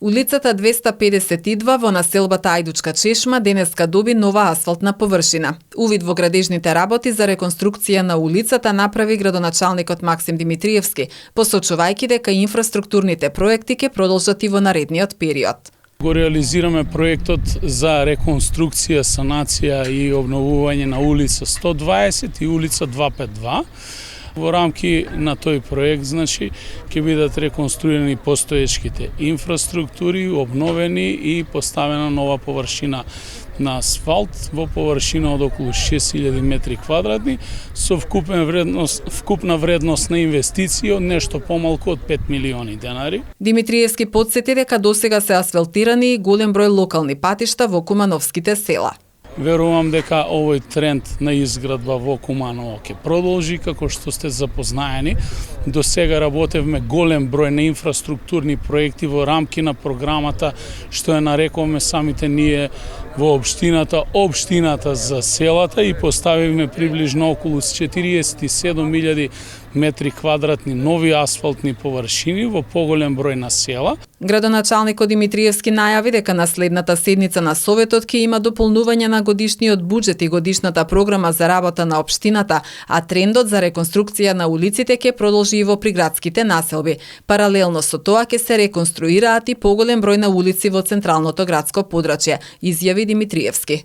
Улицата 252 во населбата Ајдучка чешма денеска доби нова асфалтна површина. Увид во градежните работи за реконструкција на улицата направи градоначалникот Максим Димитриевски, посочувајќи дека инфраструктурните проекти ќе продолжат и во наредниот период. Го реализираме проектот за реконструкција, санација и обновување на улица 120 и улица 252. Во рамки на тој проект, ќе бидат реконструирани постоечките инфраструктури, обновени и поставена нова површина на асфалт во површина од околу 6000 метри квадратни со вкупна вредност на инвестиција од нешто помалку од 5 милиони денари. Димитриевски потсети дека досега се асфалтирани и голем број локални патишта во кумановските села. Верувам дека овој тренд на изградба во Куманово ќе продолжи, како што сте запознаени. До сега работевме голем број на инфраструктурни проекти во рамки на програмата, што ја нарекуваме самите ние во општината за селата и поставивме приближно околу 47.000 метри квадратни нови асфалтни површини во поголем број на села. Градоначалникот Димитриевски најави дека на следната седница на Советот ќе има дополнување на годишниот буџет и годишната програма за работа на општината, а трендот за реконструкција на улиците ќе продолжи и во приградските населби. Паралелно со тоа ќе се реконструираат и поголем број на улици во централното градско подрачје, изјави Димитриевски.